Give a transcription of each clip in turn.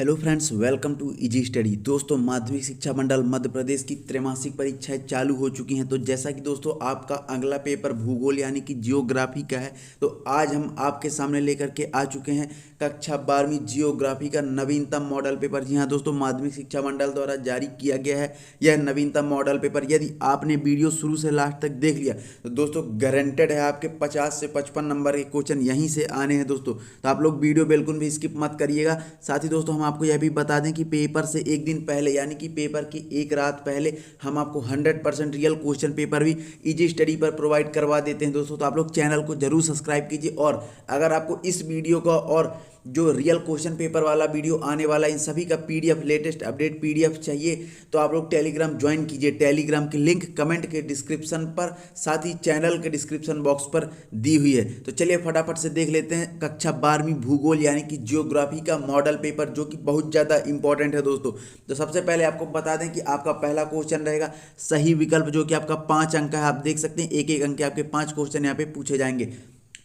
Hello friends, welcome to easy study. दोस्तों, माध्यमिक शिक्षा मंडल मध्य प्रदेश की त्रैमासिक परीक्षाएं चालू हो चुकी हैं। तो जैसा कि दोस्तों आपका अगला पेपर भूगोल यानी कि जियोग्राफी का है, तो आज हम आपके सामने लेकर के आ चुके हैं कक्षा 12वीं जियोग्राफी का नवीनतम मॉडल पेपर। जी हाँ दोस्तों, माध्यमिक शिक्षा मंडल द्वारा जारी किया गया है यह नवीनतम मॉडल पेपर। यदि आपने वीडियो शुरू से लास्ट तक देख लिया तो दोस्तों गारंटेड है आपके 50 से 55 नंबर के क्वेश्चन यहीं से आने हैं दोस्तों। तो आप लोग वीडियो बिल्कुल भी स्किप मत करिएगा। साथ ही दोस्तों हम आपको यह भी बता दें कि पेपर से एक दिन पहले यानी कि पेपर की एक रात पहले हम आपको 100% रियल क्वेश्चन पेपर भी इजी स्टडी पर प्रोवाइड करवा देते हैं दोस्तों। तो आप लोग चैनल को जरूर सब्सक्राइब कीजिए, और अगर आपको इस वीडियो का और जो रियल क्वेश्चन पेपर वाला वीडियो आने वाला इन सभी का पीडीएफ, लेटेस्ट अपडेट पीडीएफ चाहिए तो आप लोग टेलीग्राम ज्वाइन कीजिए। टेलीग्राम की लिंक कमेंट के डिस्क्रिप्शन पर, साथ ही चैनल के डिस्क्रिप्शन बॉक्स पर दी हुई है। तो चलिए फटाफट से देख लेते हैं कक्षा 12वीं भूगोल यानी कि जियोग्राफी का मॉडल पेपर, जो कि बहुत ज़्यादा इंपॉर्टेंट है दोस्तों। तो सबसे पहले आपको बता दें कि आपका पहला क्वेश्चन रहेगा सही विकल्प, जो कि आपका 5 अंक का है। आप देख सकते हैं एक एक अंक के आपके 5 क्वेश्चन यहाँ पे पूछे जाएंगे।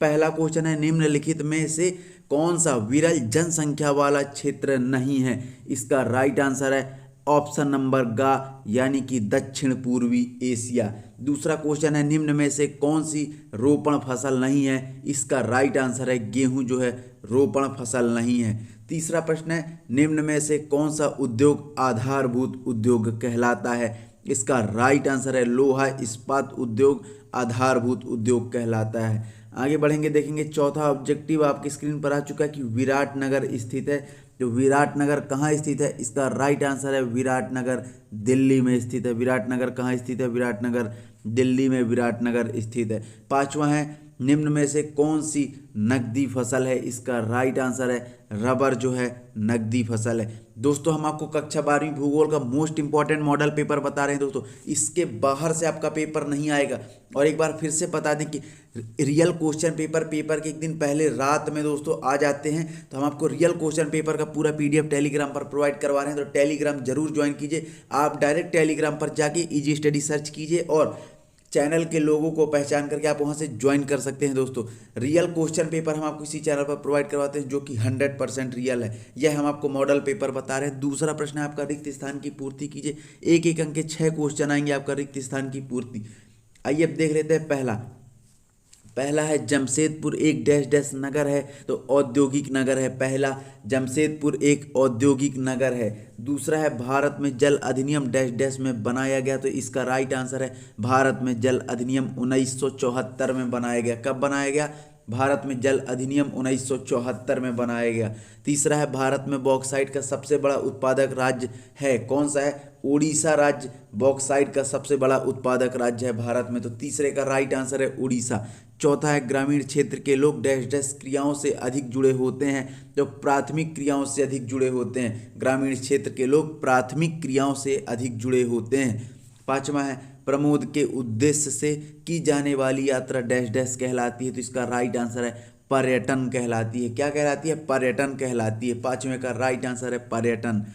पहला क्वेश्चन है, निम्नलिखित में से कौन सा विरल जनसंख्या वाला क्षेत्र नहीं है? इसका राइट आंसर है ऑप्शन नंबर गा, यानी कि दक्षिण पूर्वी एशिया। दूसरा क्वेश्चन है, निम्न में से कौन सी रोपण फसल नहीं है? इसका राइट आंसर है गेहूं जो है रोपण फसल नहीं है। तीसरा प्रश्न है, निम्न में से कौन सा उद्योग आधारभूत उद्योग कहलाता है? इसका राइट आंसर है लोहा इस्पात उद्योग आधारभूत उद्योग कहलाता है। आगे बढ़ेंगे, देखेंगे चौथा ऑब्जेक्टिव आपकी स्क्रीन पर आ चुका है कि विराटनगर स्थित है। तो विराटनगर कहाँ स्थित है? इसका राइट आंसर है विराटनगर दिल्ली में स्थित है। विराटनगर कहाँ स्थित है? विराटनगर दिल्ली में विराटनगर स्थित है। पांचवा है, निम्न में से कौन सी नकदी फसल है? इसका राइट आंसर है रबर जो है नकदी फसल है। दोस्तों हम आपको कक्षा 12वीं भूगोल का मोस्ट इंपॉर्टेंट मॉडल पेपर बता रहे हैं दोस्तों, इसके बाहर से आपका पेपर नहीं आएगा। और एक बार फिर से बता दें कि रियल क्वेश्चन पेपर के एक दिन पहले रात में दोस्तों आ जाते हैं। तो हम आपको रियल क्वेश्चन पेपर का पूरा पीडीएफ टेलीग्राम पर प्रोवाइड करवा रहे हैं। तो टेलीग्राम जरूर ज्वाइन कीजिए। आप डायरेक्ट टेलीग्राम पर जाके इजी स्टडी सर्च कीजिए और चैनल के लोगों को पहचान करके आप वहां से ज्वाइन कर सकते हैं दोस्तों। रियल क्वेश्चन पेपर हम आपको इसी चैनल पर प्रोवाइड करवाते हैं, जो कि 100% रियल है। यह हम आपको मॉडल पेपर बता रहे हैं। दूसरा प्रश्न है आपका, रिक्त स्थान की पूर्ति कीजिए। एक एक अंक के 6 क्वेश्चन आएंगे आपका रिक्त स्थान की पूर्ति। आइए अब देख लेते हैं पहला है जमशेदपुर एक डैश डैश नगर है, तो औद्योगिक नगर है। पहला, जमशेदपुर एक औद्योगिक नगर है। दूसरा है, भारत में जल अधिनियम डैश डैश में बनाया गया, तो इसका राइट आंसर है भारत में जल अधिनियम 1974 में बनाया गया। कब बनाया गया? भारत में जल अधिनियम 1974 में बनाया गया। तीसरा है, भारत में बॉक्साइट का सबसे बड़ा उत्पादक राज्य है। कौन सा है? उड़ीसा राज्य बॉक्साइट का सबसे बड़ा उत्पादक राज्य है भारत में। तो तीसरे का राइट आंसर है उड़ीसा। चौथा है, ग्रामीण क्षेत्र के लोग डैश डैश क्रियाओं से अधिक जुड़े होते हैं, तो प्राथमिक क्रियाओं से अधिक जुड़े होते हैं। ग्रामीण क्षेत्र के लोग प्राथमिक क्रियाओं से अधिक जुड़े होते हैं। पांचवा है, प्रमोद के उद्देश्य से की जाने वाली यात्रा डैश डैश कहलाती है, तो इसका राइट आंसर है पर्यटन कहलाती है। क्या कहलाती है? पर्यटन कहलाती है। पांचवें का राइट आंसर है पर्यटन।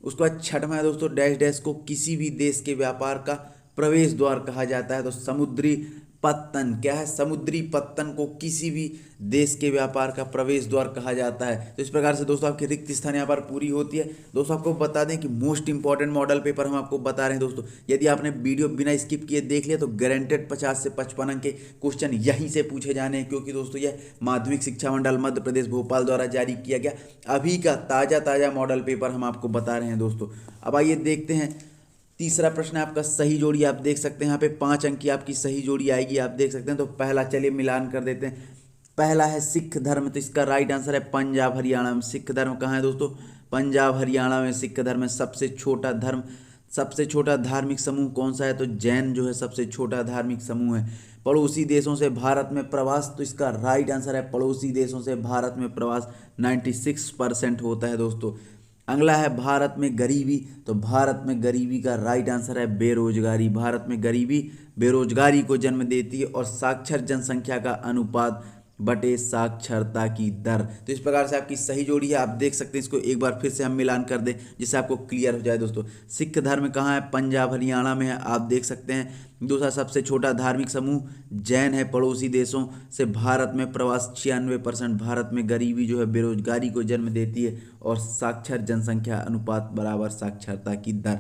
उसके बाद छठवां है दोस्तों, डैश डैश को किसी भी देश के व्यापार का प्रवेश द्वार कहा जाता है, तो समुद्री पत्तन। क्या है? समुद्री पत्तन को किसी भी देश के व्यापार का प्रवेश द्वार कहा जाता है। तो इस प्रकार से दोस्तों आपकी रिक्त स्थान यहाँ पर पूरी होती है। दोस्तों आपको बता दें कि मोस्ट इंपॉर्टेंट मॉडल पेपर हम आपको बता रहे हैं दोस्तों। यदि आपने वीडियो बिना स्किप किए देख लिया तो गारंटेड 50 से 55 अंक के क्वेश्चन यहीं से पूछे जाने हैं, क्योंकि दोस्तों यह माध्यमिक शिक्षा मंडल मध्य प्रदेश भोपाल द्वारा जारी किया गया अभी का ताज़ा मॉडल पेपर हम आपको बता रहे हैं दोस्तों। अब आइए देखते हैं तीसरा प्रश्न है आपका सही जोड़ी। आप देख सकते हैं यहाँ पे 5 अंक की आपकी सही जोड़ी आएगी, आप देख सकते हैं। तो पहला चलिए मिलान कर देते हैं। पहला है सिख धर्म, तो इसका राइट आंसर है पंजाब हरियाणा में। सिख धर्म कहाँ है दोस्तों? पंजाब हरियाणा में सिख धर्म है। सबसे छोटा धार्मिक समूह कौन सा है? तो जैन जो है सबसे छोटा धार्मिक समूह है। पड़ोसी देशों से भारत में प्रवास, तो इसका राइट आंसर है पड़ोसी देशों से भारत में प्रवास 96% होता है दोस्तों। अगला है भारत में गरीबी, तो भारत में गरीबी का राइट आंसर है बेरोजगारी। भारत में गरीबी बेरोजगारी को जन्म देती है। और साक्षर जनसंख्या का अनुपात बटे साक्षरता की दर। तो इस प्रकार से आपकी सही जोड़ी है। आप देख सकते हैं, इसको एक बार फिर से हम मिलान कर दें जिससे आपको क्लियर हो जाए दोस्तों। सिख धर्म कहाँ है? पंजाब हरियाणा में है, आप देख सकते हैं। दूसरा सबसे छोटा धार्मिक समूह जैन है। पड़ोसी देशों से भारत में प्रवास 96%। भारत में गरीबी जो है बेरोजगारी को जन्म देती है। और साक्षर जनसंख्या अनुपात बराबर साक्षरता की दर।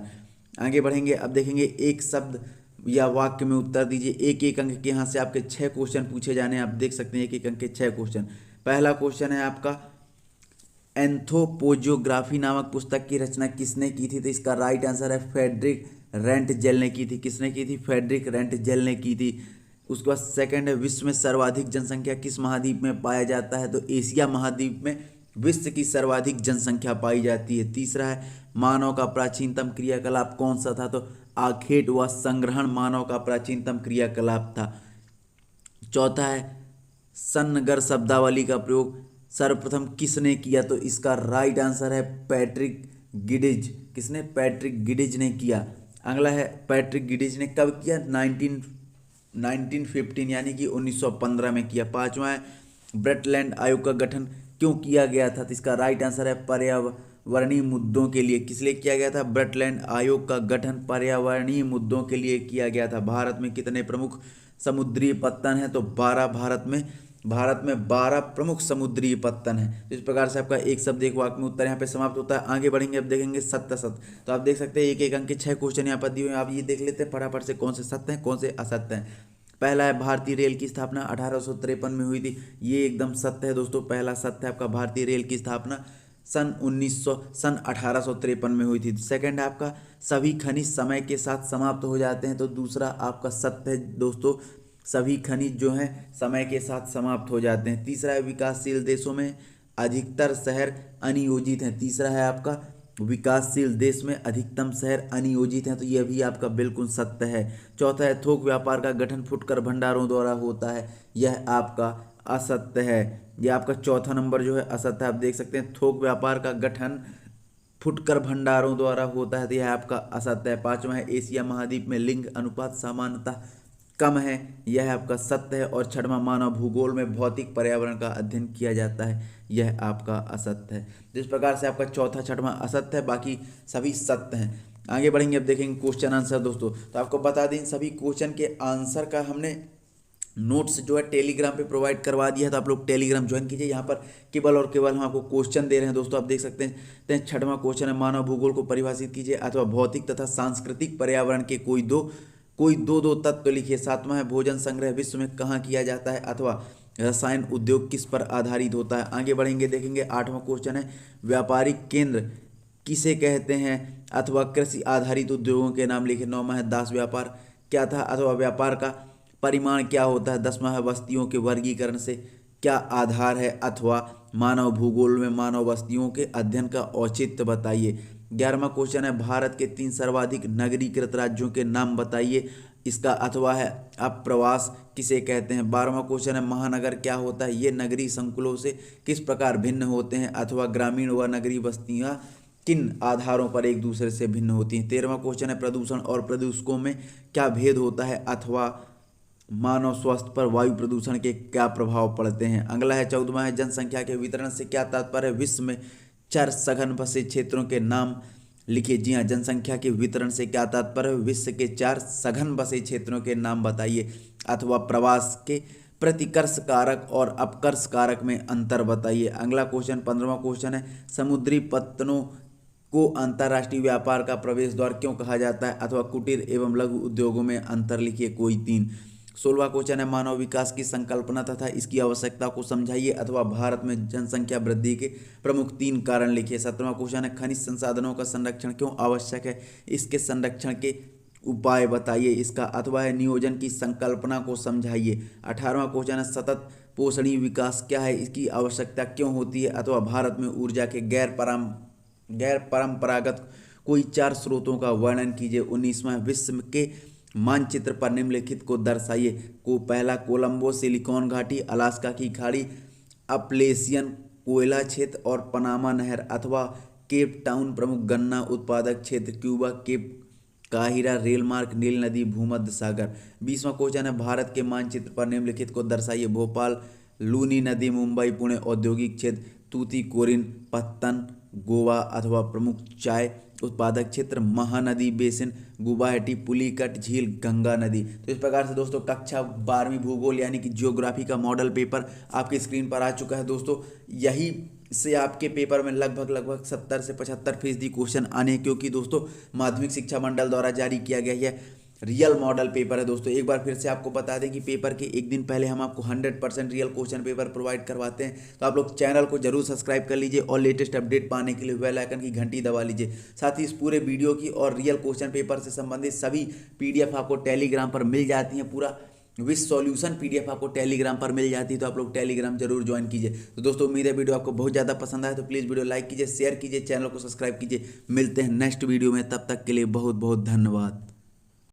आगे बढ़ेंगे, अब देखेंगे एक शब्द या वाक्य में उत्तर दीजिए। एक एक अंक के यहाँ से आपके 6 क्वेश्चन पूछे जाने हैं। आप देख सकते हैं एक एक अंक के 6 क्वेश्चन। पहला क्वेश्चन है आपका, एंथ्रोपोजियोग्राफी नामक पुस्तक की रचना किसने की थी? तो इसका राइट आंसर है फ्रेडरिक रेंटजेल ने की थी। किसने की थी? फ्रेडरिक रेंटजेल ने की थी। उसके बाद सेकंड है, विश्व में सर्वाधिक जनसंख्या किस महाद्वीप में पाया जाता है? तो एशिया महाद्वीप में विश्व की सर्वाधिक जनसंख्या पाई जाती है। तीसरा है, मानव का प्राचीनतम क्रियाकलाप कौन सा था? तो आखेट व संग्रहण मानव का प्राचीनतम क्रियाकलाप था। चौथा है, सन्नगर शब्दावली का प्रयोग सर्वप्रथम किसने किया? तो इसका राइट आंसर है पैट्रिक गिडिज। किसने? पैट्रिक गिडिज ने किया। अगला है, पैट्रिक गिडिज ने कब किया? 1915 यानी कि 1915 में किया। पांचवा है, ब्रटलैंड आयोग का गठन क्यों किया गया था? तो इसका राइट आंसर है पर्यावरणीय मुद्दों के लिए। किस लिए किया गया था? ब्रटलैंड आयोग का गठन पर्यावरणीय मुद्दों के लिए किया गया था। भारत में कितने प्रमुख समुद्री पत्तन है? तो 12 भारत में 12 प्रमुख समुद्री पत्तन है। तो इस प्रकार से आपका एक शब्द एक वाक्य में उत्तर यहाँ पे समाप्त होता है। आगे बढ़ेंगे, अब देखेंगे सत्य असत। तो आप देख सकते हैं एक एक अंक के 6 क्वेश्चन यहाँ पर दिए हुए हैं। आप ये देख लेते हैं फटाफट से कौन से सत्य हैं कौन से असत्य हैं। पहला है, भारतीय रेल की स्थापना 1853 में हुई थी। ये एकदम सत्य है दोस्तों। पहला सत्य है आपका, भारतीय रेल की स्थापना सन 1853 में हुई थी। सेकंड है आपका, सभी खनिज समय के साथ समाप्त हो जाते हैं। तो दूसरा आपका सत्य है दोस्तों, सभी खनिज जो हैं समय के साथ समाप्त हो जाते हैं। तीसरा है, विकासशील देशों में अधिकतर शहर अनियोजित हैं। तीसरा है आपका, विकासशील देश में अधिकतम शहर अनियोजित हैं। तो यह भी आपका बिल्कुल सत्य है। चौथा है, थोक व्यापार का गठन फुटकर भंडारों द्वारा होता है। यह आपका असत्य है। यह आपका चौथा नंबर जो है असत्य है। आप देख सकते हैं थोक व्यापार का गठन फुटकर भंडारों द्वारा होता है। तो यह आपका असत्य है। पांचवा है, एशिया महाद्वीप में लिंग अनुपात सामान्यतः कम है। यह आपका सत्य है। और छठवां, मानव भूगोल में भौतिक पर्यावरण का अध्ययन किया जाता है। यह आपका असत्य है। जिस प्रकार से आपका चौथा छठवां असत्य है, बाकी सभी सत्य हैं। आगे बढ़ेंगे, अब देखेंगे क्वेश्चन आंसर दोस्तों। तो आपको बता दें सभी क्वेश्चन के आंसर का हमने नोट्स जो है टेलीग्राम पे प्रोवाइड करवा दिया है। तो आप लोग टेलीग्राम ज्वाइन कीजिए। यहाँ पर केवल और केवल हम आपको क्वेश्चन दे रहे हैं दोस्तों। आप देख सकते हैं छठवां क्वेश्चन है, मानव भूगोल को परिभाषित कीजिए अथवा भौतिक तथा सांस्कृतिक पर्यावरण के कोई दो तत्व लिखिए। सातवां है, भोजन संग्रह विश्व में कहाँ किया जाता है अथवा रसायन उद्योग किस पर आधारित होता है। आगे बढ़ेंगे, देखेंगे आठवां क्वेश्चन है, व्यापारिक केंद्र किसे कहते हैं अथवा कृषि आधारित उद्योगों के नाम लिखे। नौवां है, दास व्यापार क्या था अथवा व्यापार का परिमाण क्या होता है। 10वां है, बस्तियों के वर्गीकरण से क्या आधार है अथवा मानव भूगोल में मानव बस्तियों के अध्ययन का औचित्य बताइए। 11वां क्वेश्चन है, भारत के 3 सर्वाधिक नगरीकृत राज्यों के नाम बताइए। इसका अथवा है अप्रवास किसे कहते हैं। 12वां क्वेश्चन है, महानगर क्या होता है, ये नगरीय संकुलों से किस प्रकार भिन्न होते हैं अथवा ग्रामीण व नगरीय बस्तियां किन आधारों पर एक दूसरे से भिन्न होती हैं। 13वां क्वेश्चन है, प्रदूषण और प्रदूषकों में क्या भेद होता है अथवा मानव स्वास्थ्य पर वायु प्रदूषण के क्या प्रभाव पड़ते हैं। अगला है 14वां है, जनसंख्या के वितरण से क्या तात्पर्य। विश्व में 4 सघन बसे क्षेत्रों के नाम लिखिए। जी हाँ, जनसंख्या के वितरण से क्या तात्पर्य। विश्व के 4 सघन बसे क्षेत्रों के नाम बताइए अथवा प्रवास के प्रतिकर्ष कारक और अपकर्ष कारक में अंतर बताइए। अगला क्वेश्चन 15वां क्वेश्चन है, समुद्री पत्तनों को अंतर्राष्ट्रीय व्यापार का प्रवेश द्वार क्यों कहा जाता है अथवा कुटीर एवं लघु उद्योगों में अंतर लिखिए कोई 3। 16वां क्वेश्चन है, मानव विकास की संकल्पना तथा इसकी आवश्यकता को समझाइए अथवा भारत में जनसंख्या वृद्धि के प्रमुख 3 कारण लिखिए। 17वां क्वेश्चन है, खनिज संसाधनों का संरक्षण क्यों आवश्यक है, इसके संरक्षण के उपाय बताइए। इसका अथवा है नियोजन की संकल्पना को समझाइए। 18वां क्वेश्चन है, सतत पोषणीय विकास क्या है, इसकी आवश्यकता क्यों होती है अथवा भारत में ऊर्जा के गैर परंपरागत कोई 4 स्रोतों का वर्णन कीजिए। 19वां, विश्व के मानचित्र पर निम्नलिखित को दर्शाइए। को पहला, कोलंबो सिलिकॉन घाटी, अलास्का की खाड़ी, अपलेशियन कोयला क्षेत्र और पनामा नहर अथवा केप टाउन प्रमुख गन्ना उत्पादक क्षेत्र, क्यूबा, केप काहिरा रेल मार्ग, नील नदी, भूमध्य सागर। 20वां क्वेश्चन है, भारत के मानचित्र पर निम्नलिखित को दर्शाइए। भोपाल, लूनी नदी मुंबई पुणे औद्योगिक क्षेत्र, तूतीकोरिन पत्तन गोवा अथवा प्रमुख चाय उत्पादक क्षेत्र, महानदी बेसिन गुवाहाटी, पुलिकट झील गंगा नदी। तो इस प्रकार से दोस्तों कक्षा 12वीं भूगोल यानी कि ज्योग्राफी का मॉडल पेपर आपकी स्क्रीन पर आ चुका है दोस्तों। यही से आपके पेपर में लगभग 70 से 75% क्वेश्चन आने हैं, क्योंकि दोस्तों माध्यमिक शिक्षा मंडल द्वारा जारी किया गया यह रियल मॉडल पेपर है दोस्तों। एक बार फिर से आपको बता दें कि पेपर के एक दिन पहले हम आपको 100% रियल क्वेश्चन पेपर प्रोवाइड करवाते हैं। तो आप लोग चैनल को जरूर सब्सक्राइब कर लीजिए और लेटेस्ट अपडेट पाने के लिए बेल आइकन की घंटी दबा लीजिए। साथ ही इस पूरे वीडियो की और रियल क्वेश्चन पेपर से संबंधित सभी PDF आपको टेलीग्राम पर मिल जाती हैं। पूरा विथ सॉल्यूशन PDF आपको टेलीग्राम पर मिल जाती है, तो आप लोग टेलीग्राम जरूर ज्वाइन कीजिए। तो दोस्तों उम्मीद है वीडियो आपको बहुत ज़्यादा पसंद आए, तो प्लीज़ वीडियो लाइक कीजिए, शेयर कीजिए, चैनल को सब्सक्राइब कीजिए। मिलते हैं नेक्स्ट वीडियो में, तब तक के लिए बहुत बहुत धन्यवाद।